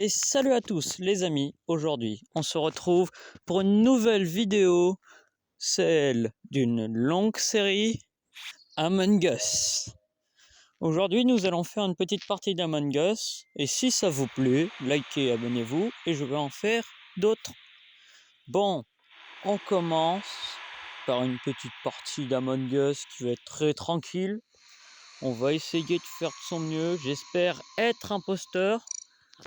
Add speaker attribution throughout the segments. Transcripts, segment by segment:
Speaker 1: Et salut à tous les amis, aujourd'hui on se retrouve pour une nouvelle vidéo, celle d'une longue série Among Us. Aujourd'hui nous allons faire une petite partie d'Among Us, et si ça vous plaît, likez, abonnez-vous, et je vais en faire d'autres. Bon, on commence par une petite partie d'Among Us qui va être très tranquille. On va essayer de faire de son mieux, j'espère être imposteur.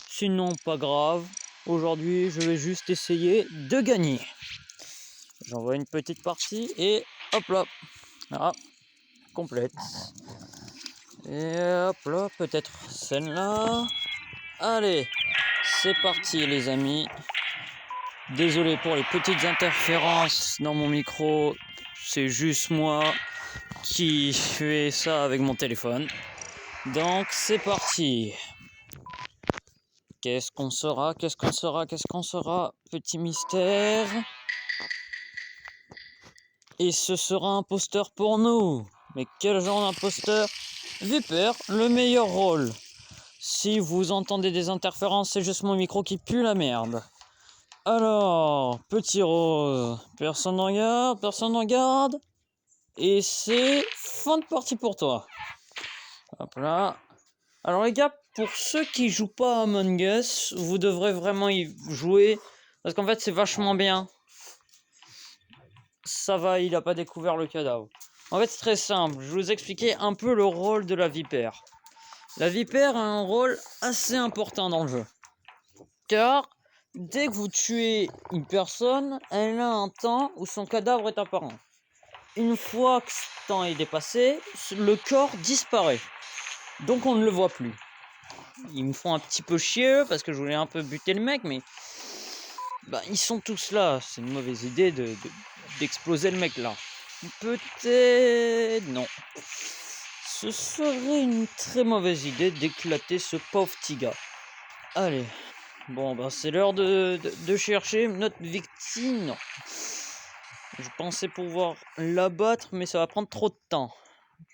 Speaker 1: Sinon, pas grave. Aujourd'hui, je vais juste essayer de gagner. J'envoie une petite partie et hop là. Ah, complète. Et hop là, peut-être celle-là. Allez, c'est parti les amis. Désolé pour les petites interférences dans mon micro. C'est juste moi qui fais ça avec mon téléphone. Donc, c'est parti. Qu'est-ce qu'on sera? Petit mystère. Et ce sera un imposteur pour nous. Mais quel genre d'imposteur? Viper, le meilleur rôle. Si vous entendez des interférences, c'est juste mon micro qui pue la merde. Alors, petit rose. Personne ne regarde. Et c'est fin de partie pour toi. Hop là. Alors les gars, pour ceux qui jouent pas à Among Us, vous devrez vraiment y jouer. Parce qu'en fait, c'est vachement bien. Ça va, il a pas découvert le cadavre. En fait, c'est très simple. Je vais vous expliquer un peu le rôle de la vipère. La vipère a un rôle assez important dans le jeu. Car, dès que vous tuez une personne, elle a un temps où son cadavre est apparent. Une fois que ce temps est dépassé, le corps disparaît. Donc on ne le voit plus. Ils me font un petit peu chier parce que je voulais un peu buter le mec, mais ils sont tous là. C'est une mauvaise idée d'exploser le mec là. Peut-être non. Ce serait une très mauvaise idée d'éclater ce pauvre petit gars. Allez, bon c'est l'heure de chercher notre victime. Non. Je pensais pouvoir l'abattre, mais ça va prendre trop de temps.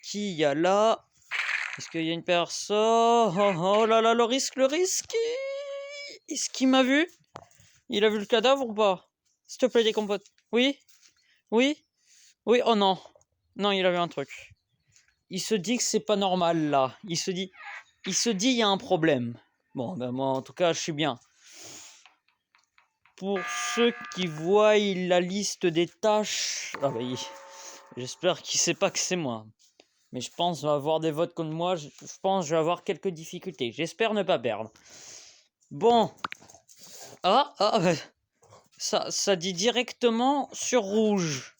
Speaker 1: Qui y a là? Est-ce qu'il y a une personne? Oh là là, le risque. Est-ce qu'il m'a vu? Il a vu le cadavre ou pas? S'il te plaît, décompote. Oui? Oui? Oui? Oh non. Non, il a vu un truc. Il se dit que c'est pas normal là. Il se dit il y a un problème. Bon, moi en tout cas, je suis bien. Pour ceux qui voient la liste des tâches, j'espère qu'il sait pas que c'est moi. Mais je pense qu'il va avoir des votes contre moi. Je pense que je vais avoir quelques difficultés. J'espère ne pas perdre. Bon. Ça dit directement sur rouge.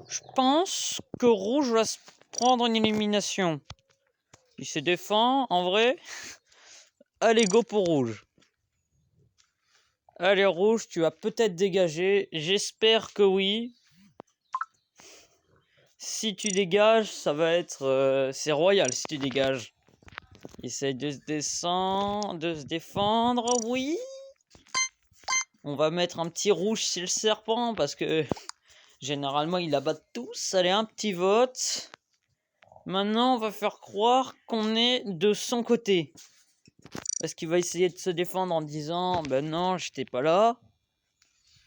Speaker 1: Je pense que rouge va se prendre une élimination. Il se défend, en vrai. Allez, go pour rouge. Allez, rouge, tu vas peut-être dégager. J'espère que oui. Si tu dégages, ça va être... c'est royal si tu dégages. Essaye de se défendre. Oui. On va mettre un petit rouge sur le serpent parce que... généralement, ils abattent tous. Allez, un petit vote. Maintenant, on va faire croire qu'on est de son côté. Parce qu'il va essayer de se défendre en disant « Ben non, j'étais pas là. »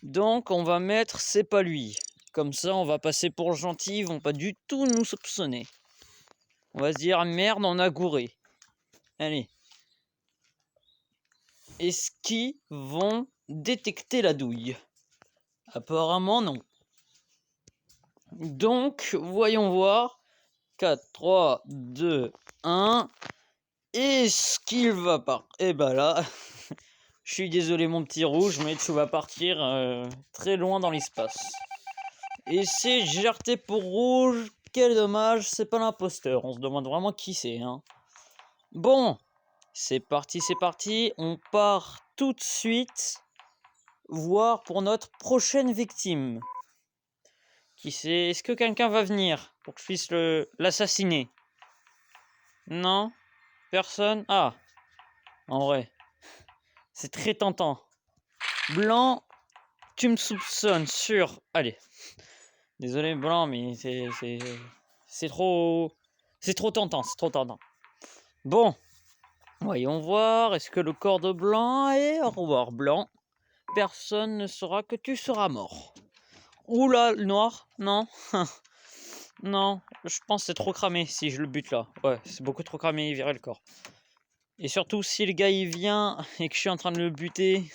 Speaker 1: Donc, on va mettre « C'est pas lui. » Comme ça, on va passer pour gentil. Ils vont pas du tout nous soupçonner. On va se dire « Merde, on a gouré. » Allez. Est-ce qu'ils vont détecter la douille? Apparemment, non. Donc, voyons voir. 4, 3, 2, 1. Est-ce qu'il va partir? Eh ben là, je suis désolé mon petit rouge, mais tu vas partir très loin dans l'espace. Et c'est jarté pour rouge. Quel dommage, c'est pas l'imposteur. On se demande vraiment qui c'est. Hein. Bon, c'est parti. On part tout de suite voir pour notre prochaine victime. Qui c'est? Est-ce que quelqu'un va venir pour que je puisse l'assassiner? Non? Personne? Ah, en vrai, c'est très tentant. Blanc, tu me soupçonnes sur... Allez, désolé Blanc, mais c'est trop... C'est trop tentant, Bon, Voyons voir, est-ce que le corps de blanc est au revoir blanc? Personne ne saura que tu seras mort. Oula, le noir? Non. Non, je pense que c'est trop cramé si je le bute là. Ouais, c'est beaucoup trop cramé, il virait le corps. Et surtout si le gars il vient et que je suis en train de le buter.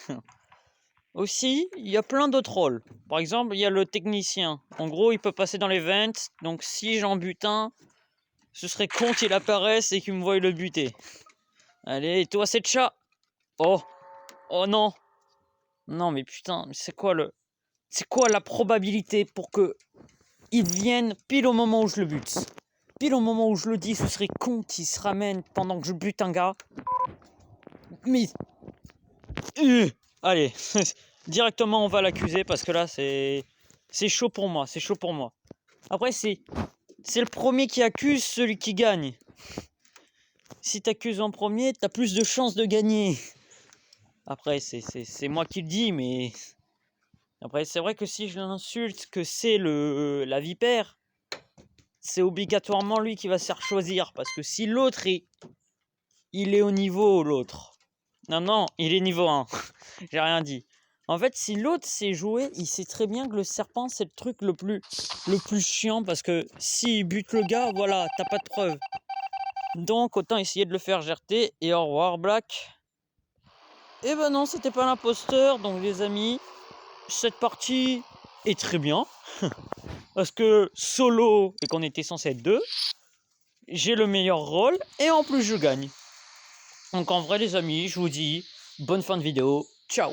Speaker 1: Aussi, il y a plein d'autres rôles. Par exemple, il y a le technicien. En gros, il peut passer dans les vents. Donc si j'en bute un, ce serait con qu'il apparaisse et qu'il me voie le buter. Allez, et toi, c'est le chat. Oh, oh non. Non, mais putain, c'est quoi la probabilité pour que il vienne pile au moment où je le bute? Pile au moment où je le dis, ce serait con qu'il se ramène pendant que je bute un gars. Mais... allez, directement on va l'accuser parce que là c'est chaud pour moi, c'est chaud pour moi. Après c'est le premier qui accuse celui qui gagne. Si t'accuses en premier, t'as plus de chances de gagner. Après c'est moi qui le dis, mais après c'est vrai que si je l'insulte que c'est la vipère, c'est obligatoirement lui qui va se faire choisir parce que si l'autre il est au niveau l'autre. Non, il est niveau 1. J'ai rien dit. En fait, si l'autre sait jouer, il sait très bien que le serpent, c'est le truc le plus chiant parce que s'il bute le gars, voilà, t'as pas de preuve. Donc, autant essayer de le faire gerter. Et au revoir, Black. Eh ben non, c'était pas l'imposteur. Donc, les amis, cette partie est très bien. Parce que solo, et qu'on était censé être deux, j'ai le meilleur rôle et en plus, je gagne. Donc, en vrai, les amis, je vous dis bonne fin de vidéo. Ciao!